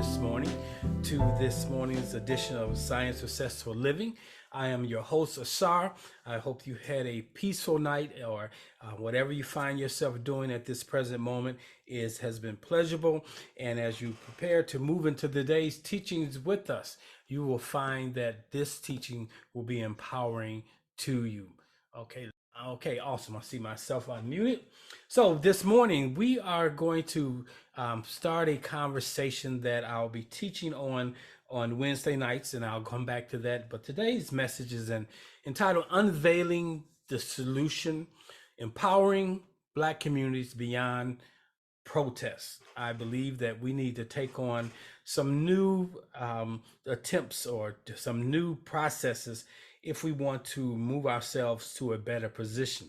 this morning to this morning's edition of Science Successful Living. I am your host, Asar. I hope you had a peaceful night, or whatever you find yourself doing at this present moment has been pleasurable. And as you prepare to move into today's teachings with us, you will find that this teaching will be empowering to you. Okay, awesome. I see myself unmuted. So this morning we are going to start a conversation that I'll be teaching on Wednesday nights, and I'll come back to that. But today's message is entitled "Unveiling the Solution: Empowering Black Communities Beyond Protest." I believe that we need to take on some new attempts or some new processes if we want to move ourselves to a better position.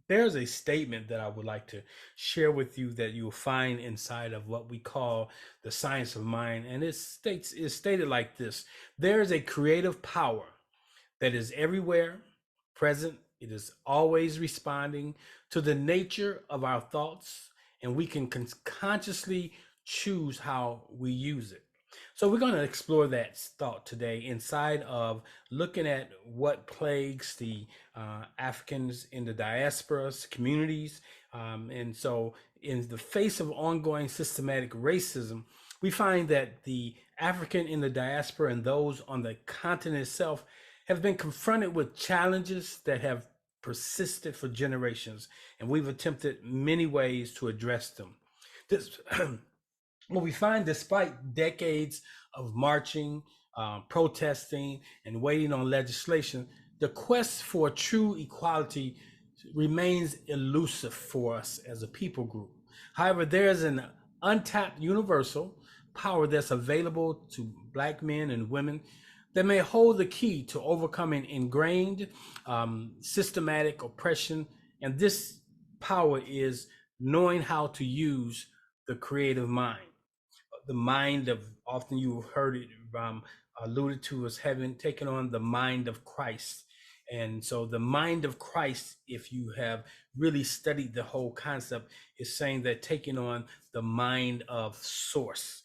There's a statement that I would like to share with you that you'll find inside of what we call the science of mind. And it's stated like this: there is a creative power that is everywhere present. It is always responding to the nature of our thoughts, and we can consciously choose how we use it. So we're going to explore that thought today inside of looking at what plagues the Africans in the diaspora communities. And so in the face of ongoing systematic racism, we find that the African in the diaspora and those on the continent itself have been confronted with challenges that have persisted for generations, and we've attempted many ways to address them. What we find, despite decades of marching, protesting, and waiting on legislation, the quest for true equality remains elusive for us as a people group. However, there is an untapped universal power that's available to Black men and women that may hold the key to overcoming ingrained systematic oppression. And this power is knowing how to use the creative mind. The mind of, often you've heard it alluded to as having taken on the mind of Christ. And so the mind of Christ, if you have really studied the whole concept, is saying that taking on the mind of source.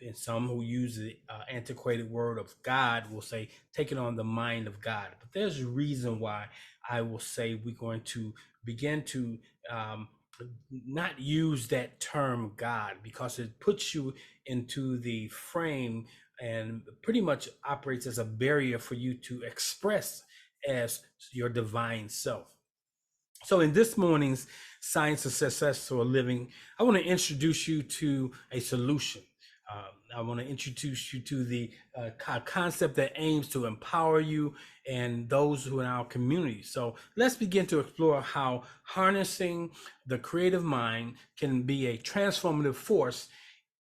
And some who use the antiquated word of God will say taking on the mind of God. But there's a reason why I will say we're going to begin to not use that term God, because it puts you into the frame and pretty much operates as a barrier for you to express as your divine self. So in this morning's Science of Successful Living, I want to introduce you to a solution. I want to introduce you to the concept that aims to empower you and those who are in our community. So let's begin to explore how harnessing the creative mind can be a transformative force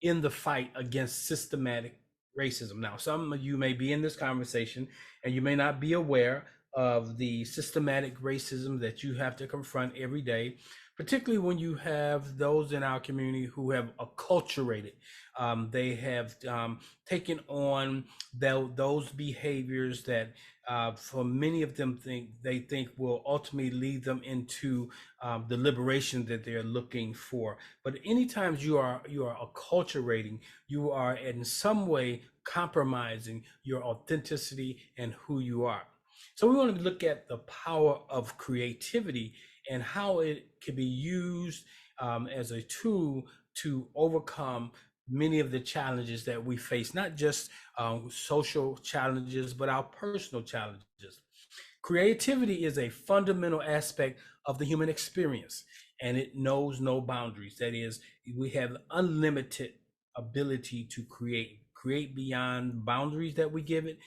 in the fight against systematic racism. Now, some of you may be in this conversation and you may not be aware of the systematic racism that you have to confront every day, particularly when you have those in our community who have acculturated. They have taken on those behaviors that for many of them they think will ultimately lead them into the liberation that they're looking for. But anytime you are acculturating, you are in some way compromising your authenticity and who you are. So we want to look at the power of creativity and how it can be used as a tool to overcome many of the challenges that we face, not just social challenges, but our personal challenges. Creativity is a fundamental aspect of the human experience, and it knows no boundaries. That is, we have unlimited ability to create beyond boundaries that we give it,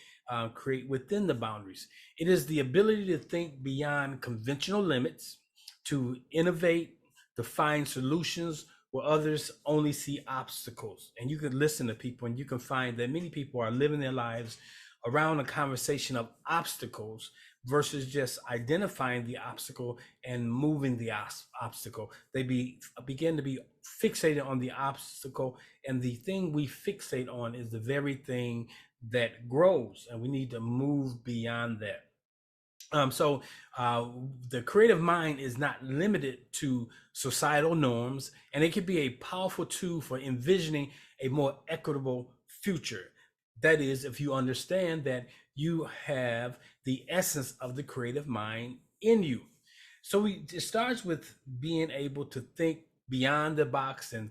create within the boundaries. It is the ability to think beyond conventional limits, to innovate, to find solutions where others only see obstacles. And you can listen to people and you can find that many people are living their lives around a conversation of obstacles versus just identifying the obstacle and moving the obstacle. They begin to be fixated on the obstacle, and the thing we fixate on is the very thing that grows, and we need to move beyond that. So the creative mind is not limited to societal norms, and it can be a powerful tool for envisioning a more equitable future. That is, if you understand that you have the essence of the creative mind in you. So it starts with being able to think beyond the box and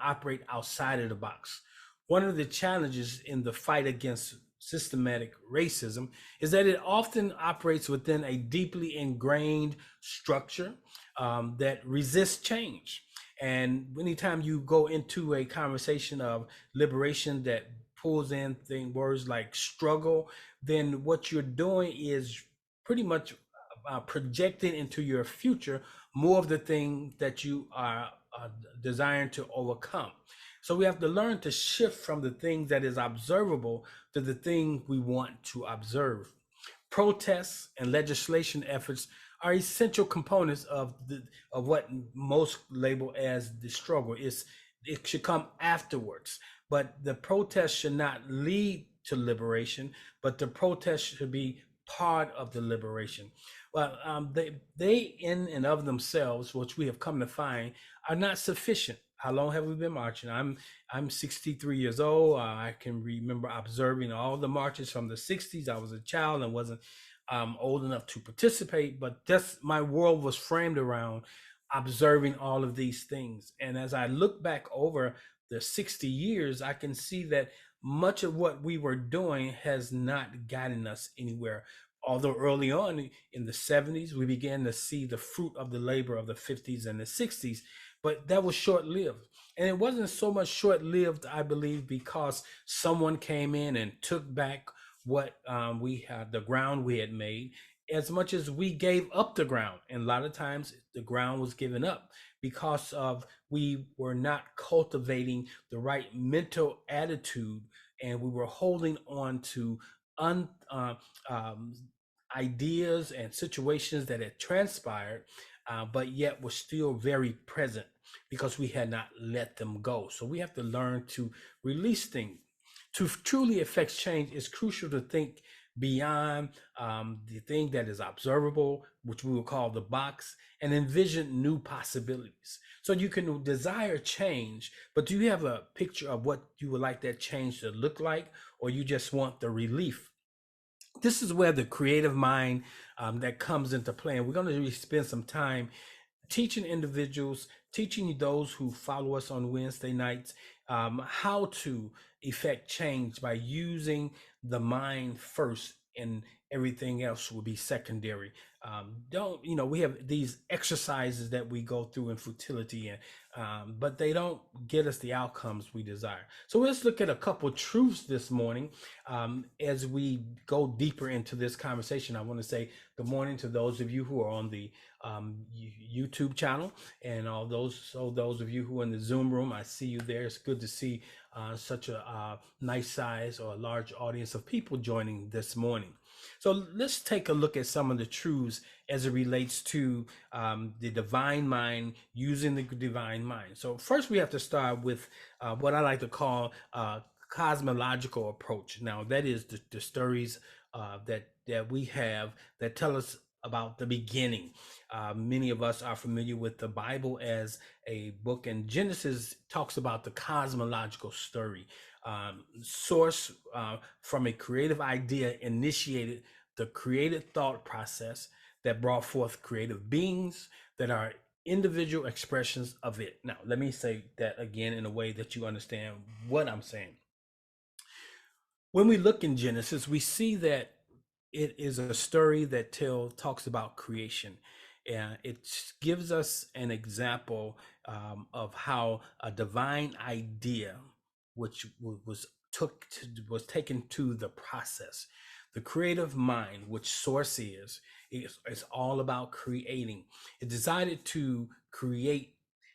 operate outside of the box. One of the challenges in the fight against systematic racism is that it often operates within a deeply ingrained structure that resists change. And anytime you go into a conversation of liberation that pulls in words like struggle, then what you're doing is pretty much projecting into your future more of the thing that you are desiring to overcome. So we have to learn to shift from the thing that is observable to the thing we want to observe. Protests and legislation efforts are essential components of what most label as the struggle. It should come afterwards, but the protest should not lead to liberation, but the protest should be part of the liberation. Well, they in and of themselves, which we have come to find, are not sufficient. How long have we been marching? I'm 63 years old. I can remember observing all the marches from the 60s. I was a child and wasn't old enough to participate, but that's my world was framed around observing all of these things. And as I look back over the 60 years, I can see that much of what we were doing has not gotten us anywhere. Although early on in the 70s, we began to see the fruit of the labor of the 50s and the 60s, but that was short lived. And it wasn't so much short lived, I believe, because someone came in and took back what we had, the ground we had made, as much as we gave up the ground. And a lot of times the ground was given up because of we were not cultivating the right mental attitude, and we were holding on to un, um, ideas and situations that had transpired, but yet were still very present because we had not let them go. So we have to learn to release things. To truly affect change, it's crucial to think beyond the thing that is observable, which we will call the box, and envision new possibilities. So you can desire change, but do you have a picture of what you would like that change to look like, or you just want the relief? This is where the creative mind that comes into play. And we're going to really spend some time teaching individuals, teaching those who follow us on Wednesday nights, how to effect change by using the mind first, and everything else will be secondary. Don't, we have these exercises that we go through in futility, and but they don't get us the outcomes we desire. So let's look at a couple truths this morning as we go deeper into this conversation. I want to say good morning to those of you who are on the YouTube channel, and all those of you who are in the Zoom room. I see you there. It's good to see such a nice size or a large audience of people joining this morning. So let's take a look at some of the truths as it relates to the divine mind, using the divine mind. So first we have to start with what I like to call cosmological approach. Now that is the stories that we have that tell us about the beginning. Many of us are familiar with the Bible as a book, and Genesis talks about the cosmological story. Source from a creative idea initiated the creative thought process that brought forth creative beings that are individual expressions of it. Now, let me say that again in a way that you understand what I'm saying. When we look in Genesis, we see that it is a story that talks about creation. And it gives us an example of how a divine idea, which was taken to the process. The creative mind, which source is all about creating. It decided to create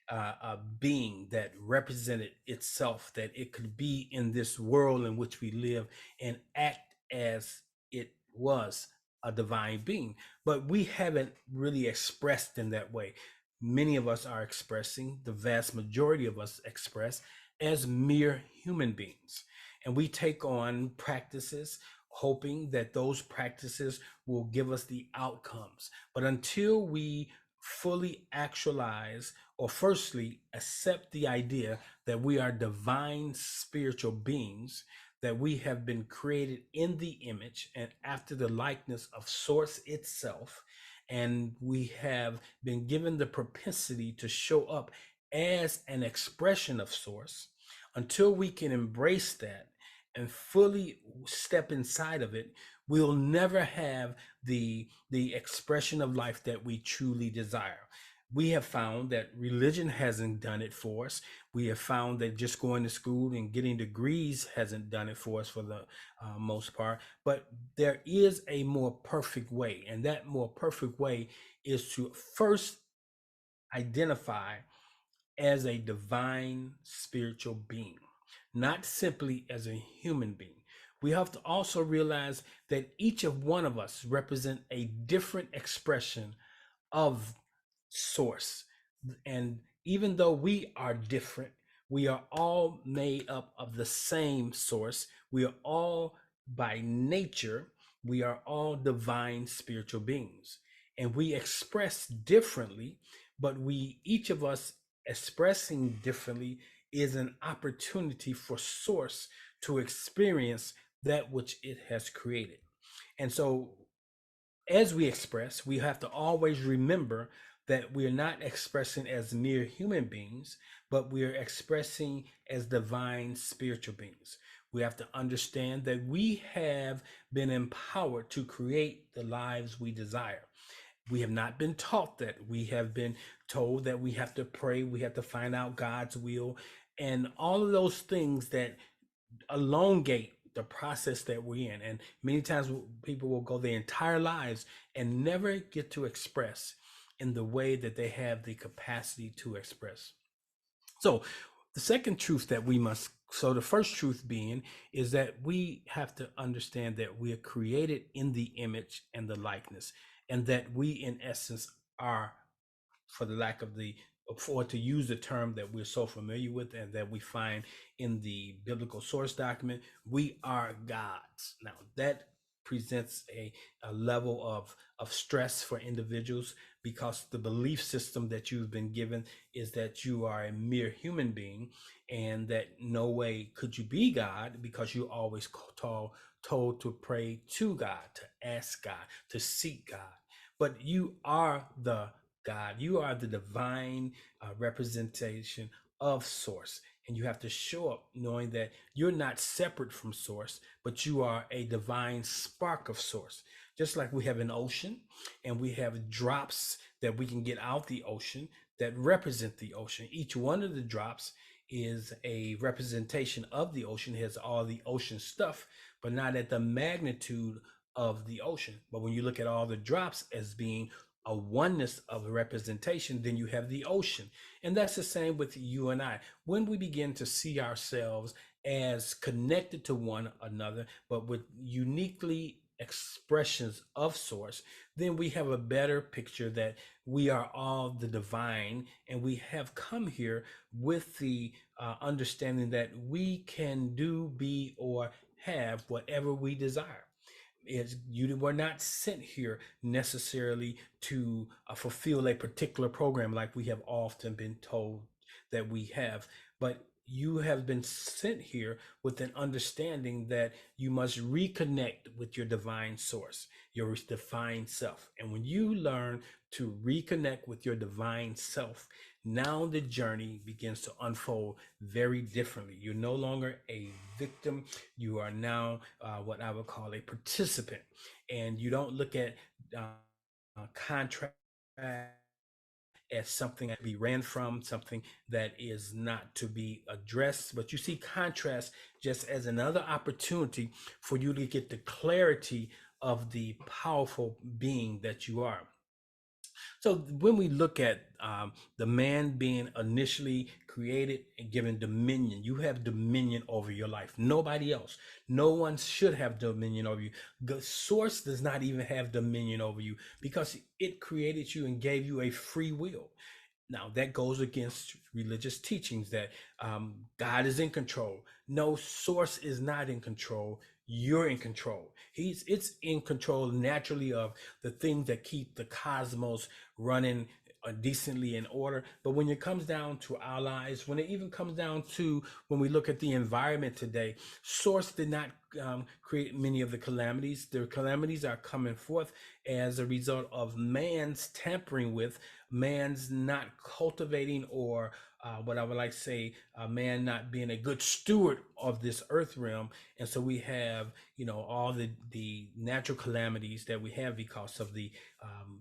a being that represented itself, that it could be in this world in which we live and act as it was a divine being. But we haven't really expressed in that way. Many of us are expressing, the vast majority of us express as mere human beings. And we take on practices hoping that those practices will give us the outcomes. But until we fully actualize or firstly accept the idea that we are divine spiritual beings, that we have been created in the image and after the likeness of source itself, and we have been given the propensity to show up as an expression of source. Until we can embrace that and fully step inside of it, we'll never have the expression of life that we truly desire. We have found that religion hasn't done it for us. We have found that just going to school and getting degrees hasn't done it for us for the most part. But there is a more perfect way, and that more perfect way is to first identify as a divine spiritual being, not simply as a human being. We have to also realize that each of one of us represent a different expression of source. And even though we are different, we are all made up of the same source. We are all by nature, we are all divine spiritual beings. And we express differently, but we, each of us expressing differently, is an opportunity for source to experience that which it has created. And so as we express, we have to always remember that we are not expressing as mere human beings, but we are expressing as divine spiritual beings. We have to understand that we have been empowered to create the lives we desire. We have not been taught that. We have been told that we have to pray, we have to find out God's will, and all of those things that elongate the process that we're in. And many times people will go their entire lives and never get to express in the way that they have the capacity to express. So the second truth that we must, so the first truth being is that we have to understand that we are created in the image and the likeness, and that we in essence are, for the lack of the, for to use the term that we're so familiar with and that we find in the biblical source document, we are gods. Now that presents a level of stress for individuals, because the belief system that you've been given is that you are a mere human being, and that no way could you be God, because you're always told to pray to God, to ask God, to seek God. But you are the God. You are the divine representation of source. And you have to show up knowing that you're not separate from source, but you are a divine spark of source. Just like we have an ocean and we have drops that we can get out the ocean that represent the ocean. Each one of the drops is a representation of the ocean, has all the ocean stuff, but not at the magnitude of the ocean. But when you look at all the drops as being a oneness of representation, then you have the ocean. And that's the same with you and I. When we begin to see ourselves as connected to one another, but with uniquely expressions of source, then we have a better picture that we are all the divine, and we have come here with the understanding that we can do, be, or have whatever we desire. Is you were not sent here necessarily to fulfill a particular program like we have often been told that we have, but you have been sent here with an understanding that you must reconnect with your divine source, your divine self. And when you learn to reconnect with your divine self, now the journey begins to unfold very differently. You're no longer a victim. You are now what I would call a participant. And you don't look at contract as something that be ran from, something that is not to be addressed, but you see contrast just as another opportunity for you to get the clarity of the powerful being that you are. So when we look at the man being initially created and given dominion, you have dominion over your life. Nobody else. No one should have dominion over you. The source does not even have dominion over you, because it created you and gave you a free will. Now that goes against religious teachings that God is in control. No, source is not in control. You're in control. It's in control naturally of the things that keep the cosmos running decently in order. But when it comes down to our lives, when it even comes down to when we look at the environment today, source did not create many of the calamities. The calamities are coming forth as a result of man's tampering with, man's not cultivating, or what I would like to say, man not being a good steward of this earth realm. And so we have, all the natural calamities that we have because of the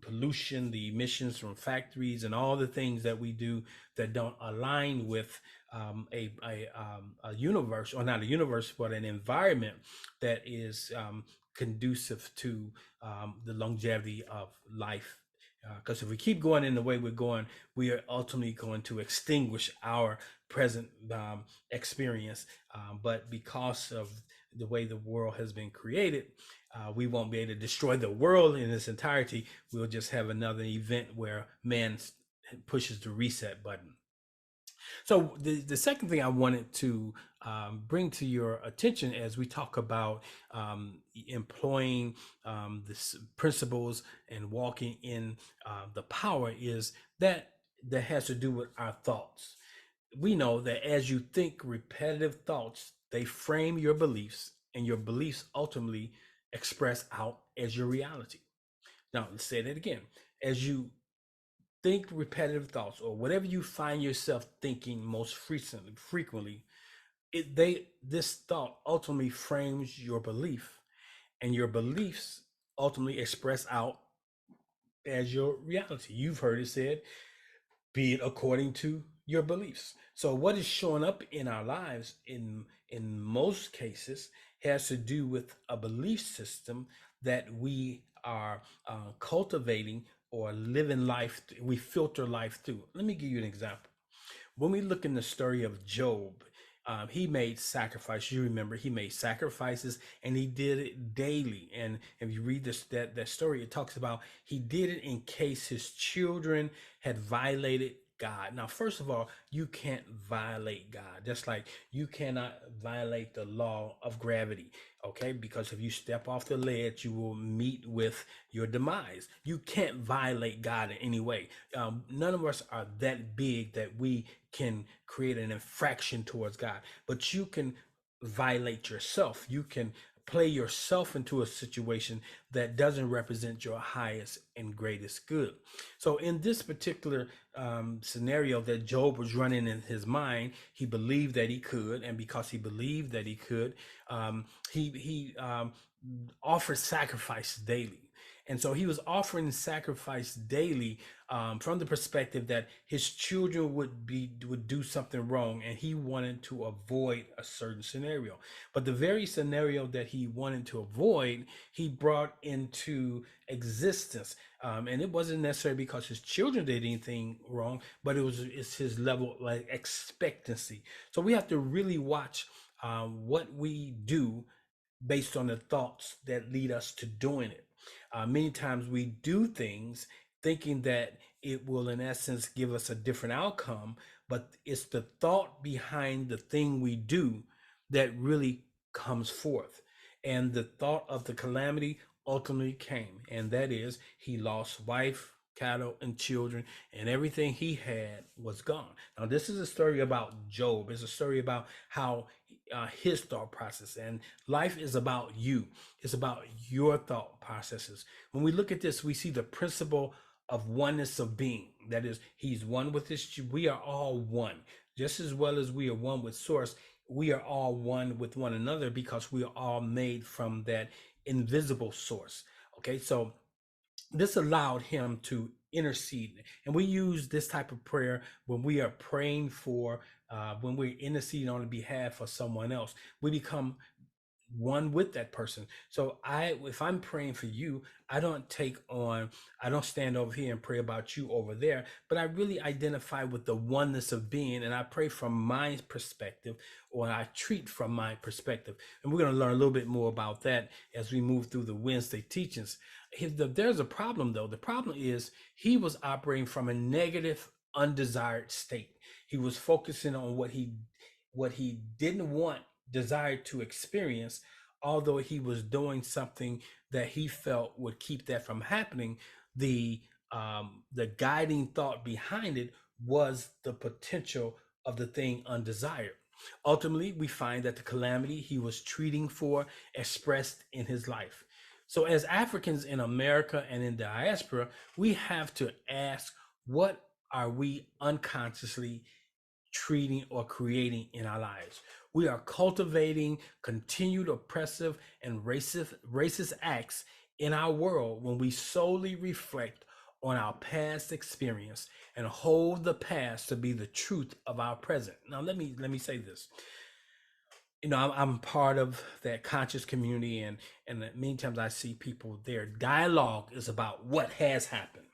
pollution, the emissions from factories, and all the things that we do that don't align with a universe, or not a universe, but an environment that is conducive to the longevity of life. Because if we keep going in the way we're going, we are ultimately going to extinguish our present experience. But because of the way the world has been created, we won't be able to destroy the world in its entirety. We'll just have another event where man pushes the reset button. So the second thing I wanted to bring to your attention as we talk about employing the principles and walking in the power is that has to do with our thoughts. We know that as you think repetitive thoughts, they frame your beliefs, and your beliefs ultimately express out as your reality. Now, let's say that again. As you think repetitive thoughts, or whatever you find yourself thinking most frequently, this thought ultimately frames your belief, and your beliefs ultimately express out as your reality. You've heard it said, be it according to your beliefs. So what is showing up in our lives in most cases has to do with a belief system that we are cultivating or living life. We filter life through. Let me give you an example. When we look in the story of Job, he made sacrifices. You remember, he made sacrifices, and he did it daily. And if you read that story, it talks about he did it in case his children had violated God. Now, first of all, you can't violate God, just like you cannot violate the law of gravity. Okay, because if you step off the ledge, you will meet with your demise. You can't violate God in any way. None of us are that big that we can create an infraction towards God, but you can violate yourself. You can play yourself into a situation that doesn't represent your highest and greatest good. So in this particular scenario that Job was running in his mind, he believed that he could, and because he believed that he could, he offered sacrifice daily. And so he was offering sacrifice daily from the perspective that his children would do something wrong, and he wanted to avoid a certain scenario. But the very scenario that he wanted to avoid, he brought into existence, and it wasn't necessarily because his children did anything wrong, but it's his level of like expectancy. So we have to really watch what we do based on the thoughts that lead us to doing it. Many times we do things thinking that it will, in essence, give us a different outcome, but it's the thought behind the thing we do that really comes forth. And the thought of the calamity ultimately came, and that is he lost wife, cattle, and children, and everything he had was gone. Now, this is a story about Job. It's a story about how his thought process, and life is about you. It's about your thought processes. When we look at this, we see the principle of oneness of being. That is, he's one with his, we are all one. Just as well as we are one with source, we are all one with one another because we are all made from that invisible source. Okay, so this allowed him to intercede. And we use this type of prayer when we are praying for, when we're interceding on the behalf of someone else. We become one with that person. So if I'm praying for you, I don't stand over here and pray about you over there, but I really identify with the oneness of being, and I pray from my perspective, or I treat from my perspective. And we're going to learn a little bit more about that as we move through the Wednesday teachings. There's a problem though. The problem is he was operating from a negative, undesired state. He was focusing on what he didn't want, desired to experience, although he was doing something that he felt would keep that from happening. The the guiding thought behind it was the potential of the thing undesired. Ultimately, we find that the calamity he was treating for expressed in his life. So, as Africans in America and in diaspora, we have to ask, what are we unconsciously treating or creating in our lives? We are cultivating continued oppressive and racist acts in our world when we solely reflect on our past experience and hold the past to be the truth of our present. Now, let me say this. I'm part of that conscious community, and many times I see people, their dialogue is about what has happened.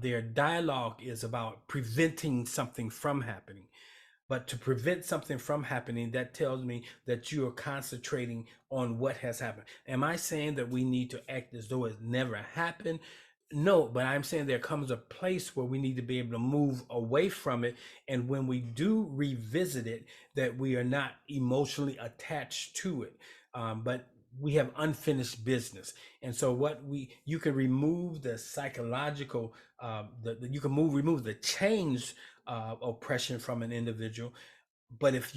Their dialogue is about preventing something from happening. But to prevent something from happening, that tells me that you are concentrating on what has happened. Am I saying that we need to act as though it never happened? No, but I'm saying there comes a place where we need to be able to move away from it. And when we do revisit it, that we are not emotionally attached to it. But we have unfinished business. And so you can remove the psychological, you can remove the change oppression from an individual, but if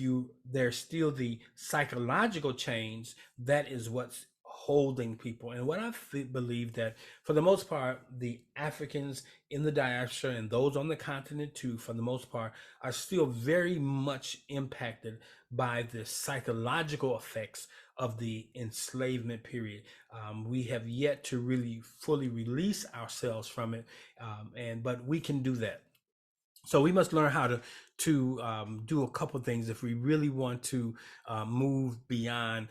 there's still the psychological change, that is what's holding people. And what I believe that for the most part, the Africans in the diaspora and those on the continent too, for the most part, are still very much impacted by the psychological effects of the enslavement period. We have yet to really fully release ourselves from it, but we can do that. So we must learn how to do a couple things if we really want to move beyond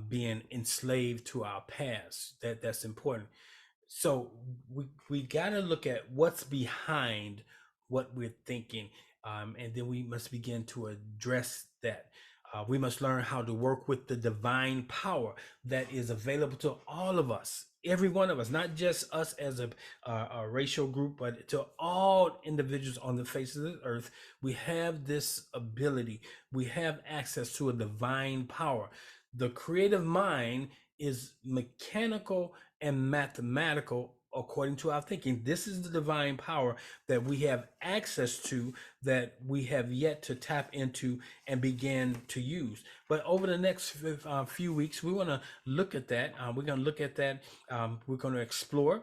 being enslaved to our past. That's important. So we got to look at what's behind what we're thinking, and then we must begin to address that. We must learn how to work with the divine power that is available to all of us, every one of us, not just us as a racial group, but to all individuals on the face of the earth. We have this ability, we have access to a divine power. The creative mind is mechanical and mathematical according to our thinking. This is the divine power that we have access to, that we have yet to tap into and begin to use. But over the next few weeks, we want to look at that. We're going to look at that. We're going to explore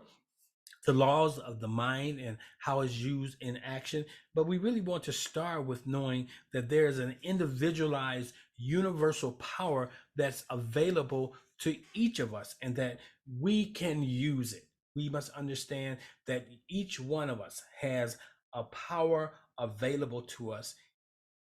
the laws of the mind and how it's used in action. But we really want to start with knowing that there is an individualized universal power that's available to each of us and that we can use it. We must understand that each one of us has a power available to us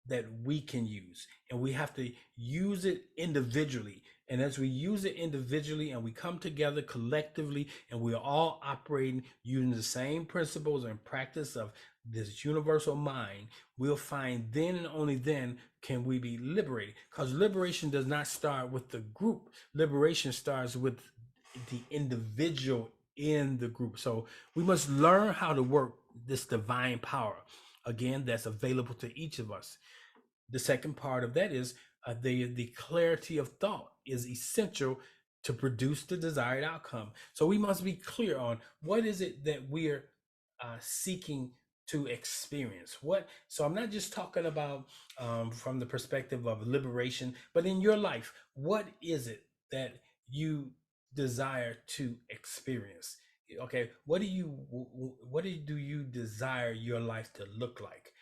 that we can use, and we have to use it individually. And as we use it individually and we come together collectively and we're all operating using the same principles and practice of this universal mind, we'll find then and only then can we be liberated, because liberation does not start with the group. Liberation starts with the individual in the group. So we must learn how to work this divine power, again, that's available to each of us. The second part of that is the clarity of thought is essential to produce the desired outcome. So we must be clear on what is it that we're seeking to experience. So I'm not just talking about from the perspective of liberation, but in your life, what is it that you desire to experience? Okay, what do you desire your life to look like?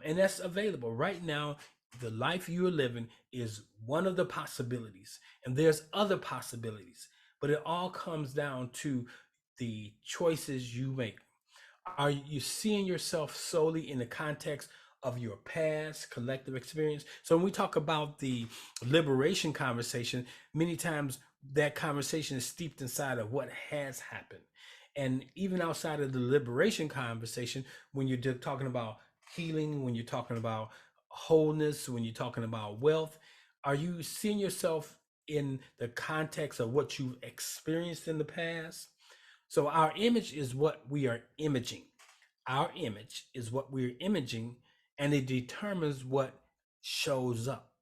And that's available right now. The life you are living is one of the possibilities, and there's other possibilities, but it all comes down to the choices you make. Are you seeing yourself solely in the context of your past collective experience? So when we talk about the liberation conversation, many times that conversation is steeped inside of what has happened. And even outside of the liberation conversation, when you're talking about healing, when you're talking about wholeness, when you're talking about wealth, are you seeing yourself in the context of what you've experienced in the past? So our image is what we are imaging. Our image is what we're imaging, and it determines what shows up.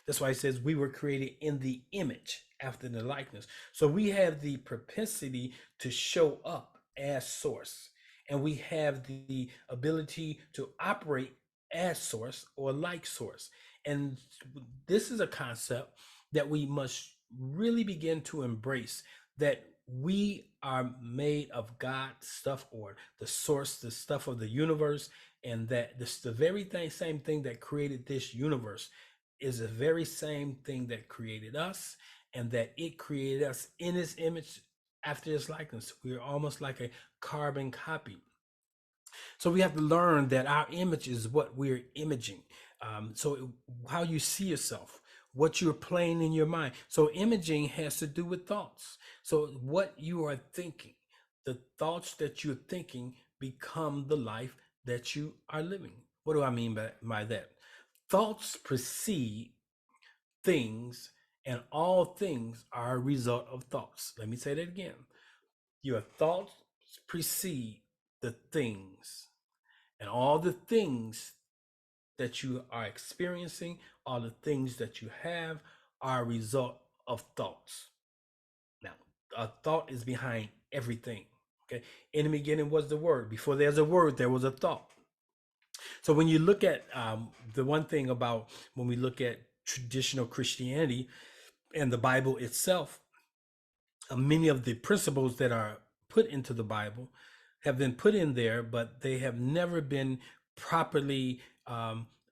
That's why it says we were created in the image after the likeness. So we have the propensity to show up as source. and we have the ability to operate as source or like source. And this is a concept that we must really begin to embrace, that we are made of God's stuff, or the source, the stuff of the universe, and that this the very same thing that created this universe is the very same thing that created us, and that it created us in his image after his likeness. We're almost like a carbon copy. So we have to learn that our image is what we're imaging. So how you see yourself, what you're playing in your mind. So imaging has to do with thoughts. So what you are thinking, the thoughts that you're thinking become the life that you are living. What do I mean by that? Thoughts precede things, and all things are a result of thoughts. Let me say that again. Your thoughts precede the things, and all the things that you are experiencing, all the things that you have, are a result of thoughts. Now, a thought is behind everything. Okay. In the beginning was the word. Before there's a word, there was a thought. So when you look at the one thing about when we look at traditional Christianity and the Bible itself, many of the principles that are put into the Bible have been put in there, but they have never been properly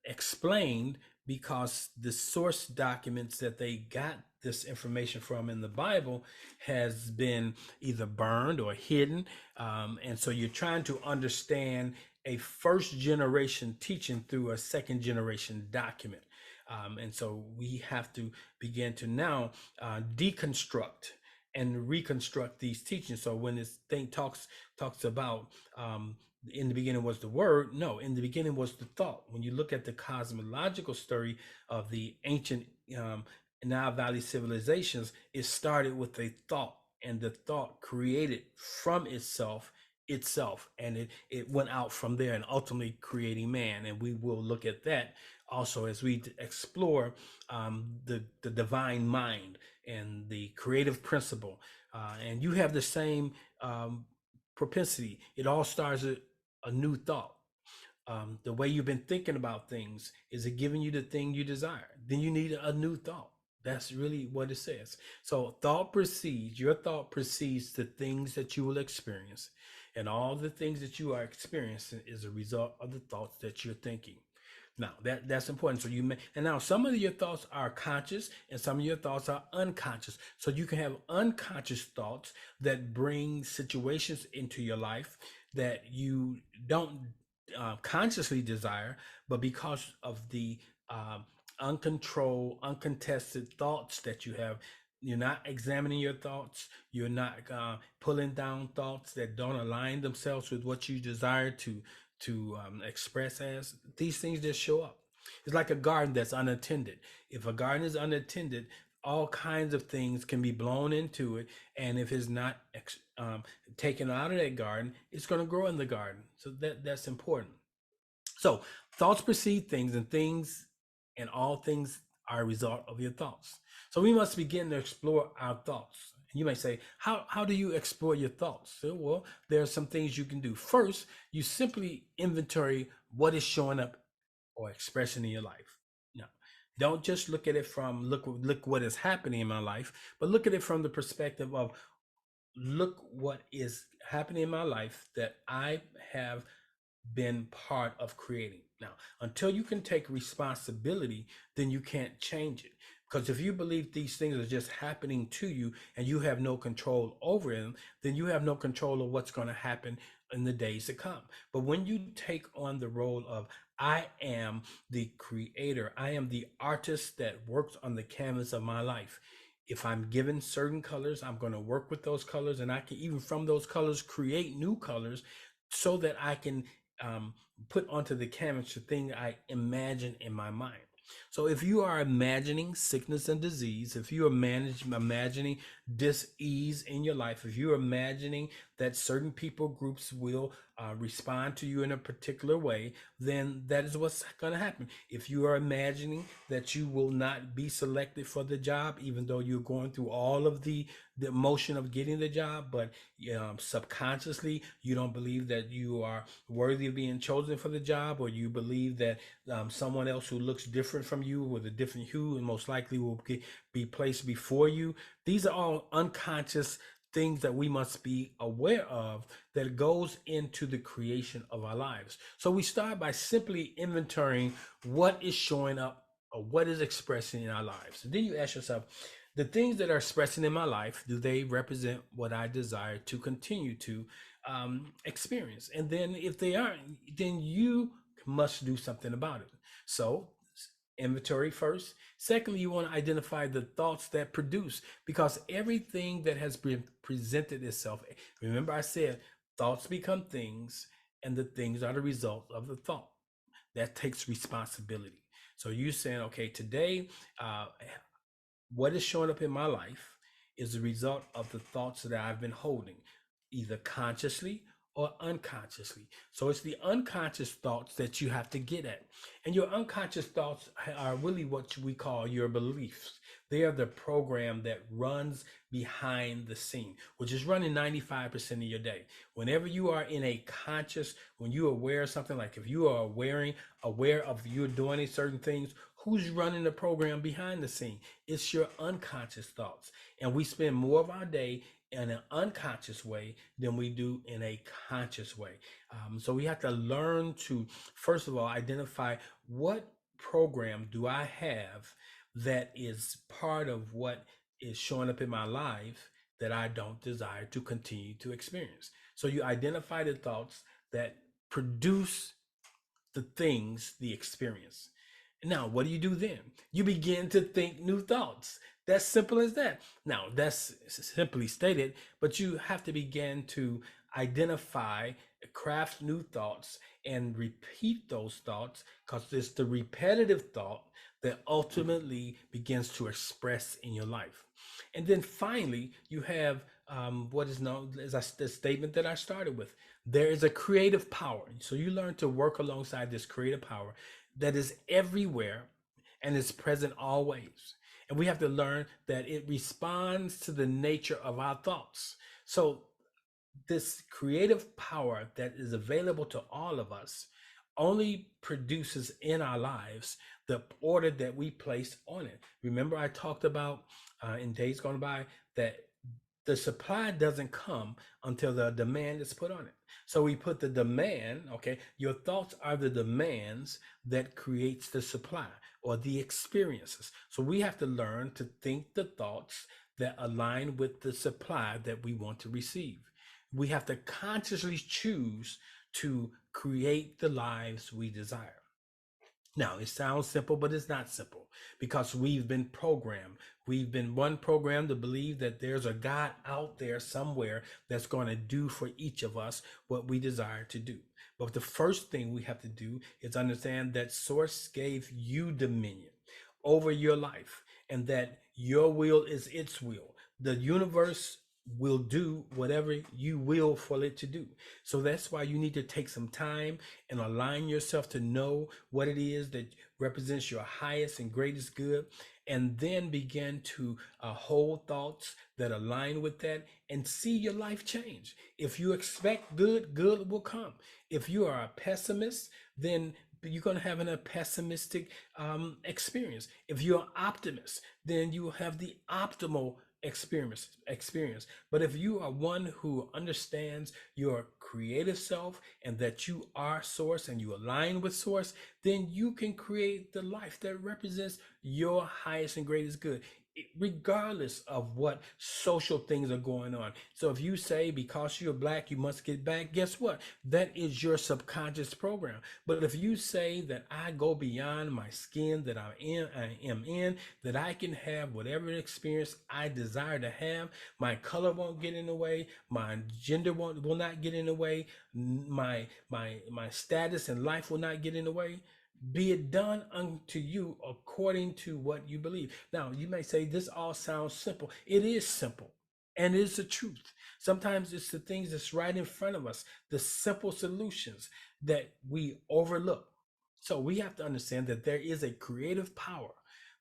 explained, because the source documents that they got this information from in the Bible has been either burned or hidden. And so you're trying to understand a first generation teaching through a second generation document. And so we have to begin to now deconstruct and reconstruct these teachings. So when this thing talks about in the beginning was the word, no, in the beginning was the thought. When you look at the cosmological story of the ancient Nile Valley civilizations, it started with a thought, and the thought created from itself, and it went out from there, and ultimately creating man. And we will look at that also as we explore the divine mind and the creative principle. And you have the same propensity. It all starts with a new thought. The way you've been thinking about things, is it giving you the thing you desire? Then you need a new thought. That's really what it says. So your thought precedes the things that you will experience. And all the things that you are experiencing is a result of the thoughts that you're thinking. Now that's important. So and now some of your thoughts are conscious, and some of your thoughts are unconscious. So you can have unconscious thoughts that bring situations into your life that you don't consciously desire, but because of the uncontrolled, uncontested thoughts that you have, you're not examining your thoughts. You're not pulling down thoughts that don't align themselves with what you desire to express as. These things just show up. It's like a garden that's unattended. If a garden is unattended, all kinds of things can be blown into it, and if it's not taken out of that garden, it's going to grow in the garden. So that's important. So thoughts precede things, and all things are a result of your thoughts. So we must begin to explore our thoughts. And you may say, how do you explore your thoughts? So, well, there are some things you can do. First, you simply inventory what is showing up or expressing in your life. Now, don't just look at it from look what is happening in my life, but look at it from the perspective of, look what is happening in my life that I have been part of creating. Now, until you can take responsibility, then you can't change it. Because if you believe these things are just happening to you and you have no control over them, then you have no control of what's going to happen in the days to come. But when you take on the role of, I am the creator, I am the artist that works on the canvas of my life. If I'm given certain colors, I'm going to work with those colors, and I can even from those colors create new colors so that I can put onto the canvas the thing I imagine in my mind. So if you are imagining sickness and disease, if you are imagining dis-ease in your life, if you're imagining that certain people groups will respond to you in a particular way, then that is what's going to happen. If you are imagining that you will not be selected for the job, even though you're going through all of the motion of getting the job, but subconsciously you don't believe that you are worthy of being chosen for the job, or you believe that someone else who looks different from you with a different hue and most likely will be placed before you. These are all unconscious things that we must be aware of that goes into the creation of our lives. So we start by simply inventorying what is showing up or what is expressing in our lives. And then you ask yourself, the things that are expressing in my life, do they represent what I desire to continue to experience? And then if they aren't, then you must do something about it. So inventory first. Secondly, you want to identify the thoughts that produce, because everything that has been presented itself, remember I said thoughts become things and the things are the result of the thought. That takes responsibility. So you saying, okay, today, what is showing up in my life is the result of the thoughts that I've been holding, either consciously or unconsciously. So it's the unconscious thoughts that you have to get at. And your unconscious thoughts are really what we call your beliefs. They are the program that runs behind the scene, which is running 95% of your day. Whenever you are in a conscious, when you're aware of something, like if you are aware of you're doing certain things, who's running the program behind the scene? It's your unconscious thoughts. And we spend more of our day in an unconscious way than we do in a conscious way. So we have to learn to, first of all, identify what program do I have that is part of what is showing up in my life that I don't desire to continue to experience. So you identify the thoughts that produce the things, the experience. Now, what do you do then? You begin to think new thoughts. That's simple as that. Now, that's simply stated, but you have to begin to identify, craft new thoughts, and repeat those thoughts, because it's the repetitive thought that ultimately begins to express in your life. And then finally, you have what is known as the statement that I started with. There is a creative power. So you learn to work alongside this creative power that is everywhere and is present always. And we have to learn that it responds to the nature of our thoughts. So this creative power that is available to all of us only produces in our lives the order that we place on it. Remember, I talked about in days gone by that the supply doesn't come until the demand is put on it. So we put the demand, okay, your thoughts are the demands that creates the supply or the experiences. So we have to learn to think the thoughts that align with the supply that we want to receive. We have to consciously choose to create the lives we desire. Now, it sounds simple, but it's not simple, because we've been programmed. We've been programmed to believe that there's a God out there somewhere that's going to do for each of us what we desire to do. But the first thing we have to do is understand that Source gave you dominion over your life and that your will is its will. The universe will do whatever you will for it to do. So that's why you need to take some time and align yourself to know what it is that represents your highest and greatest good, and then begin to hold thoughts that align with that and see your life change. If you expect good, good will come. If you are a pessimist, then you're going to have a pessimistic experience. If you're an optimist, then you will have the optimal experience. But if you are one who understands your creative self and that you are Source and you align with Source, then you can create the life that represents your highest and greatest good, regardless of what social things are going on. So if you say because you're Black you must get back, guess what? That is your subconscious program. But if you say that I go beyond my skin that I am in, that I can have whatever experience I desire to have, my color won't get in the way, my gender will not get in the way, my status in life will not get in the way, Be it done unto you according to what you believe. Now, you may say this all sounds simple. It is simple, and it is the truth. Sometimes it's the things that's right in front of us, the simple solutions that we overlook. So we have to understand that there is a creative power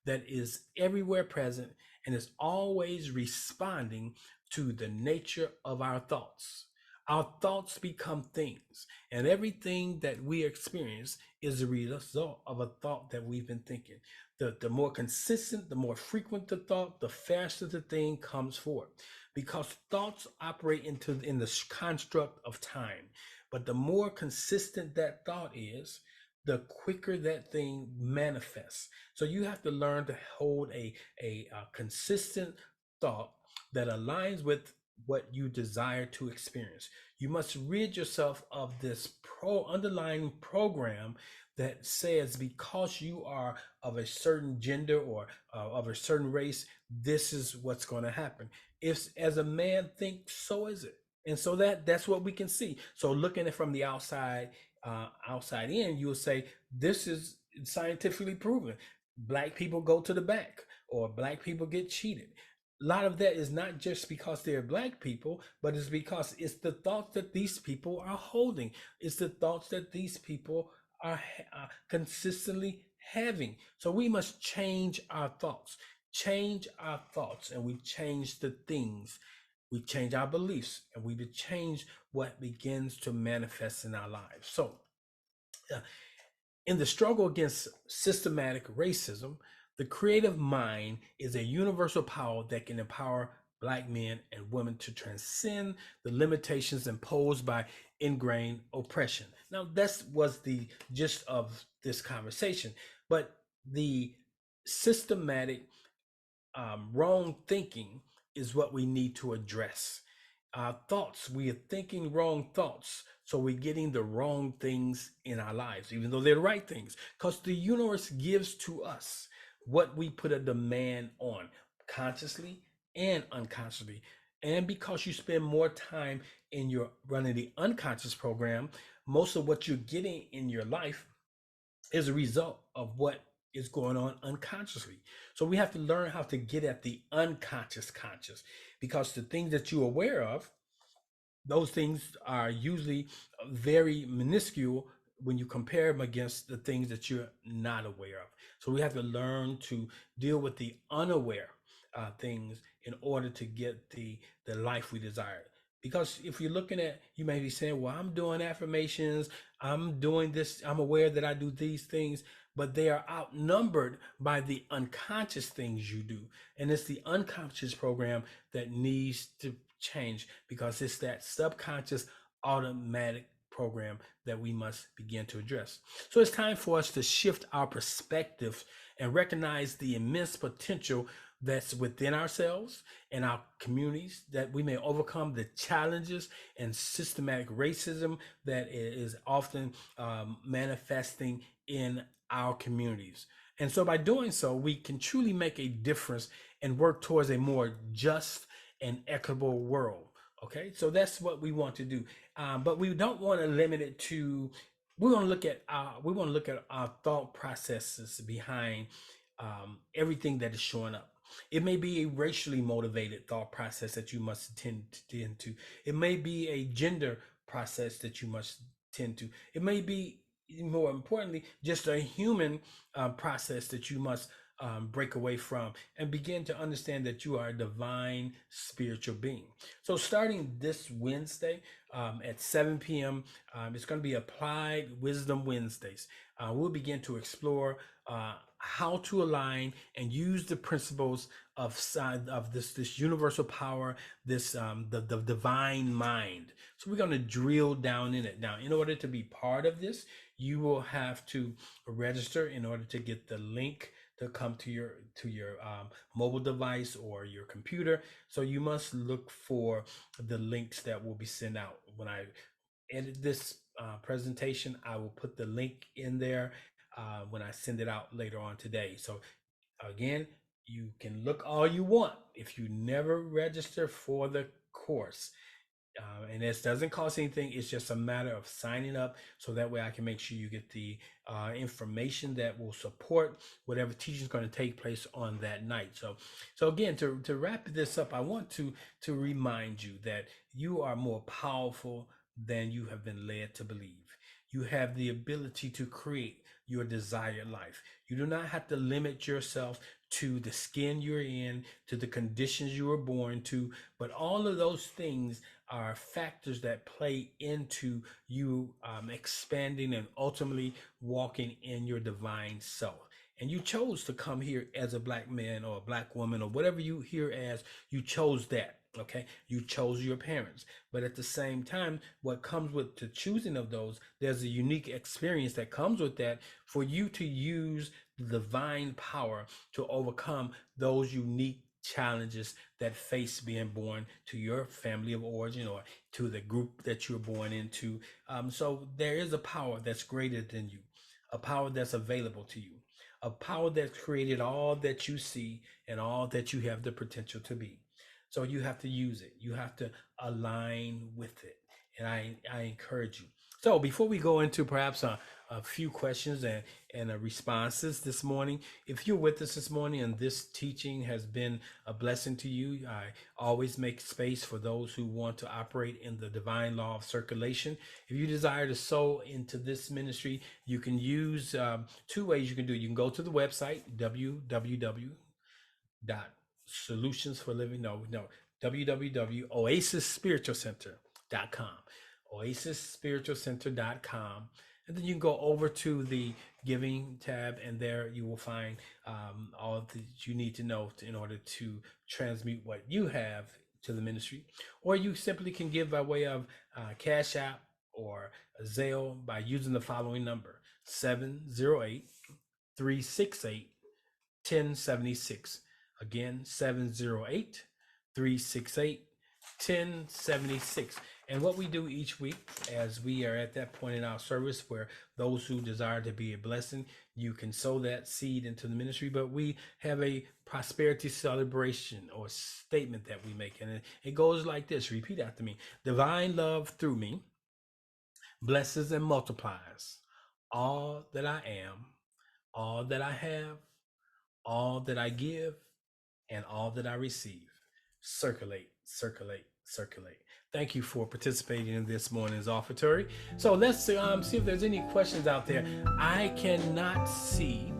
that is everywhere present and is always responding to the nature of our thoughts. Our thoughts become things, and everything that we experience is a result of a thought that we've been thinking. The more consistent, the more frequent the thought, the faster the thing comes forth. Because thoughts operate in the construct of time. But the more consistent that thought is, the quicker that thing manifests. So you have to learn to hold a consistent thought that aligns with what you desire to experience. You must rid yourself of this underlying program that says because you are of a certain gender or of a certain race, this is what's going to happen. If as a man thinks, so is it. And so that's what we can see. So looking at it from the outside in, you'll say this is scientifically proven. Black people go to the bank, or black people get cheated. A lot of that is not just because they're black people, but it's because it's the thoughts that these people are holding. It's the thoughts that these people are consistently having. So we must change our thoughts, and we change the things. We change our beliefs, and we change what begins to manifest in our lives. So, uh, in the struggle against systematic racism, the creative mind is a universal power that can empower Black men and women to transcend the limitations imposed by ingrained oppression. Now, that was the gist of this conversation, but the systematic wrong thinking is what we need to address. Our thoughts, we are thinking wrong thoughts. So we're getting the wrong things in our lives, even though they're the right things. Because the universe gives to us what we put a demand on, consciously and unconsciously. And because you spend more time in your running the unconscious program, most of what you're getting in your life is a result of what is going on unconsciously. So we have to learn how to get at the unconscious conscious, because the things that you're aware of, those things are usually very minuscule when you compare them against the things that you're not aware of. So we have to learn to deal with the unaware things in order to get the life we desire. Because if you're looking at, you may be saying, well, I'm doing affirmations, I'm doing this, I'm aware that I do these things, but they are outnumbered by the unconscious things you do. And it's the unconscious program that needs to change, because it's that subconscious automatic program that we must begin to address. So it's time for us to shift our perspective and recognize the immense potential that's within ourselves and our communities, that we may overcome the challenges and systematic racism that is often manifesting in our communities. And so by doing so, we can truly make a difference and work towards a more just and equitable world. Okay, so that's what we want to do, but we don't want to limit it to. We want to look at our thought processes behind everything that is showing up. It may be a racially motivated thought process that you must tend to. It may be a gender process that you must tend to. It may be, more importantly, just a human process that you must break away from and begin to understand that you are a divine spiritual being. So starting this Wednesday at 7 p.m., it's going to be Applied Wisdom Wednesdays. We'll begin to explore how to align and use the principles of this universal power, this the divine mind. So we're going to drill down in it. Now, in order to be part of this, you will have to register in order to get the link to come to your mobile device or your computer. So you must look for the links that will be sent out. When I edit this presentation, I will put the link in there when I send it out later on today. So again, you can look all you want. If you never register for the course, And this doesn't cost anything. It's just a matter of signing up so that way I can make sure you get the information that will support whatever teaching is going to take place on that night. So again, to wrap this up, I want to remind you that you are more powerful than you have been led to believe. You have the ability to create your desired life. You do not have to limit yourself to the skin you're in, to the conditions you were born to, but all of those things are factors that play into you expanding and ultimately walking in your divine self. And you chose to come here as a black man or a black woman or whatever you here as, you chose that. Okay, you chose your parents, but at the same time, what comes with the choosing of those, there's a unique experience that comes with that for you to use the divine power to overcome those unique challenges that face being born to your family of origin or to the group that you're born into. So there is a power that's greater than you, a power that's available to you, a power that's created all that you see and all that you have the potential to be. So you have to use it. You have to align with it. And I encourage you. So before we go into perhaps a few questions and responses this morning, if you're with us this morning and this teaching has been a blessing to you, I always make space for those who want to operate in the divine law of circulation. If you desire to sow into this ministry, you can use two ways you can do it. You can go to the website, www.oasisspiritualcenter.com, oasisspiritualcenter.com, and then you can go over to the giving tab, and there you will find all that you need to know in order to transmute what you have to the ministry. Or you simply can give by way of Cash App or Zelle by using the following number: 708 368 1076. Again, 708 368 1076. And what we do each week, as we are at that point in our service where those who desire to be a blessing, you can sow that seed into the ministry. But we have a prosperity celebration or statement that we make. And it goes like this. Repeat after me. Divine love through me blesses and multiplies all that I am, all that I have, all that I give, and all that I receive. Circulate, circulate, circulate. Thank you for participating in this morning's offertory. So let's see if there's any questions out there. I cannot see